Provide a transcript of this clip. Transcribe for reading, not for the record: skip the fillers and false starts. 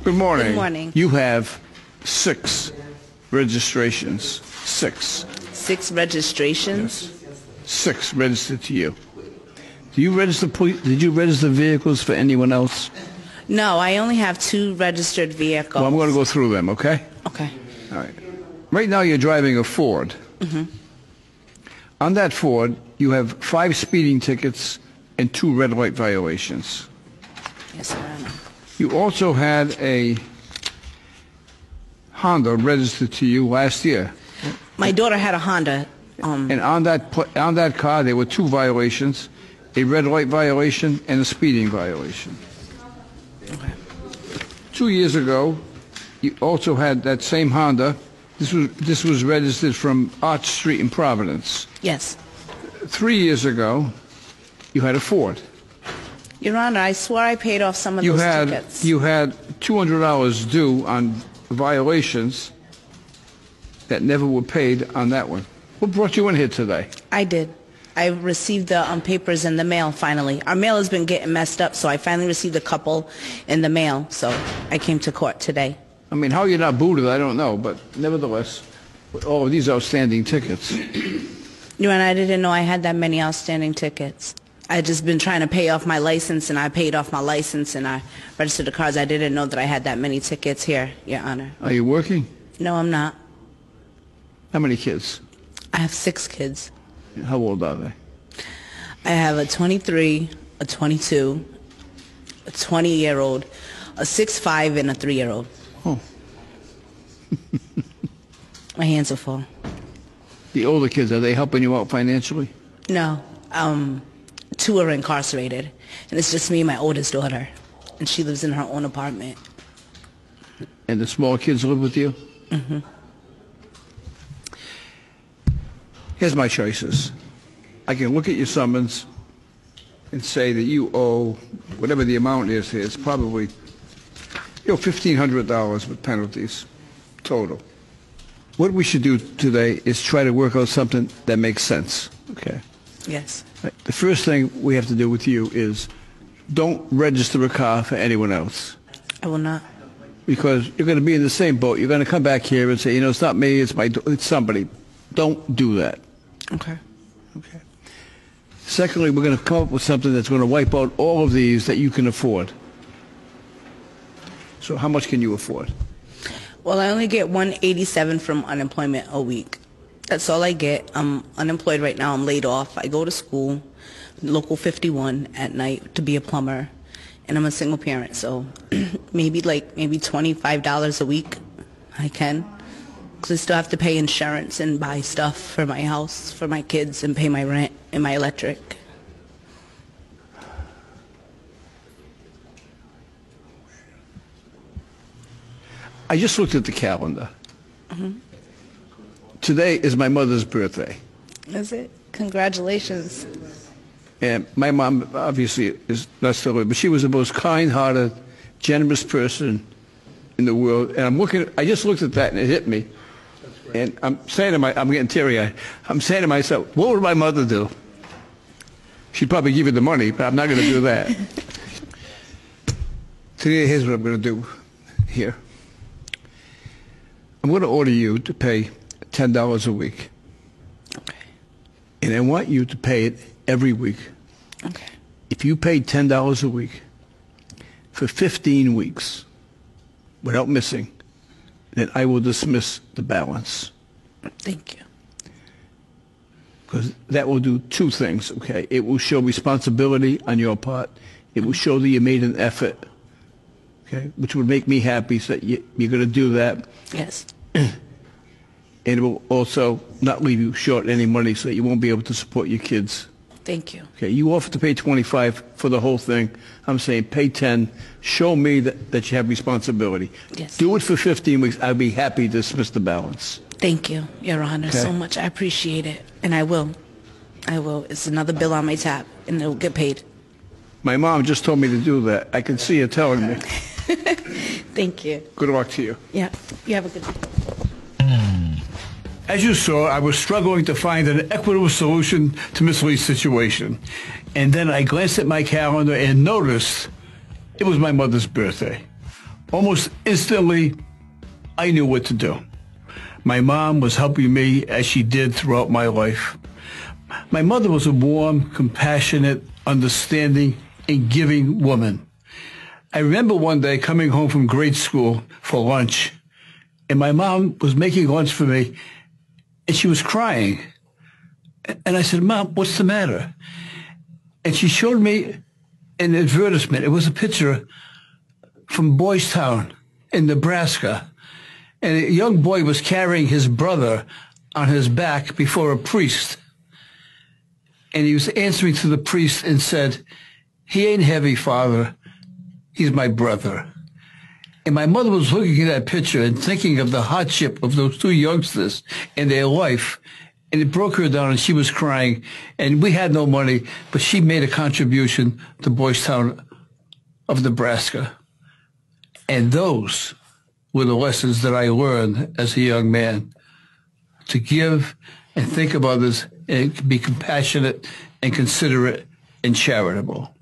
Good morning. Good morning. You have 6 registrations. 6. 6 registrations? Yes. 6 registered to you. Do you register? Did you register vehicles for anyone else? No, I only have 2 registered vehicles. Well, I'm going to go through them, okay? Okay. All right. Right now you're driving a Ford. Mm-hmm. On that Ford, you have 5 speeding tickets and 2 red light violations. Yes, sir. You also had a Honda registered to you last year. My daughter had a Honda. And on that car, there were 2 violations, a red light violation and a speeding violation. Okay. 2 years ago, you also had that same Honda. This was registered from Arch Street in Providence. Yes. 3 years ago, you had a Ford. Your Honor, I swore I paid off some of those tickets. You had $200 due on violations that never were paid on that one. What brought you in here today? I did. I received the papers in the mail finally. Our mail has been getting messed up, so I finally received a couple in the mail. So I came to court today. I mean, how you're not booted, I don't know, but nevertheless, with all of these outstanding tickets. Your Honor, I didn't know I had that many outstanding tickets. I had just been trying to pay off my license, and I paid off my license, and I registered the cars. I didn't know that I had that many tickets here, Your Honor. Are you working? No, I'm not. How many kids? I have 6 kids. How old are they? I have a 23, a 22, a 20-year-old, a 6'5", and a 3-year-old. Oh. My hands are full. The older kids, are they helping you out financially? No. 2 are incarcerated, and it's just me and my oldest daughter, and she lives in her own apartment. And the small kids live with you? Mm-hmm. Here's my choices. I can look at your summons and say that you owe whatever the amount is here. It's probably $1,500 with penalties total. What we should do today is try to work out something that makes sense. Okay. Yes. The first thing we have to do with you is don't register a car for anyone else. I will not. Because you're going to be in the same boat. You're going to come back here and say, you know, it's not me, it's somebody. Don't do that. Okay. Okay. Secondly, we're going to come up with something that's going to wipe out all of these that you can afford. So how much can you afford? Well, I only get $187 from unemployment a week. That's all I get. I'm unemployed right now. I'm laid off. I go to school, local 51 at night to be a plumber, and I'm a single parent. So maybe $25 a week I can, because I still have to pay insurance and buy stuff for my house, for my kids, and pay my rent and my electric. I just looked at the calendar. Mm-hmm. Today is my mother's birthday. Is it? Congratulations. And my mom obviously is not still living, but she was the most kind-hearted, generous person in the world. And I just looked at that and it hit me. And I'm getting teary-eyed. I'm saying to myself, what would my mother do? She'd probably give you the money, but I'm not going to do that. Today, here's what I'm going to do here. I'm going to order you to pay $10 a week. Okay. And I want you to pay it every week. Okay. If you pay $10 a week for 15 weeks without missing, then I will dismiss the balance. Thank you. Because that will do 2 things, okay? It will show responsibility on your part. It will show that you made an effort, okay? Which would make me happy, so that you're going to do that. Yes. And it will also not leave you short any money, so that you won't be able to support your kids. Thank you. Okay, you offer to pay $25 for the whole thing. I'm saying pay $10. Show me that you have responsibility. Yes. Do it for 15 weeks. I'll be happy to dismiss the balance. Thank you, Your Honor, Okay. so much. I appreciate it. And I will. I will. It's another bill on my tab, and it'll get paid. My mom just told me to do that. I can see her telling me. Thank you. Good luck to you. Yeah. You have a good day. As you saw, I was struggling to find an equitable solution to Miss Lee's situation. And then I glanced at my calendar and noticed it was my mother's birthday. Almost instantly, I knew what to do. My mom was helping me as she did throughout my life. My mother was a warm, compassionate, understanding, and giving woman. I remember one day coming home from grade school for lunch, and my mom was making lunch for me, and she was crying. And I said, "Mom, what's the matter?" And she showed me an advertisement. It was a picture from Boys Town in Nebraska. And a young boy was carrying his brother on his back before a priest. And he was answering to the priest and said, "He ain't heavy, Father. He's my brother." And my mother was looking at that picture and thinking of the hardship of those two youngsters in their life. And it broke her down, and she was crying. And we had no money, but she made a contribution to Boys Town of Nebraska. And those were the lessons that I learned as a young man, to give and think of others and be compassionate and considerate and charitable.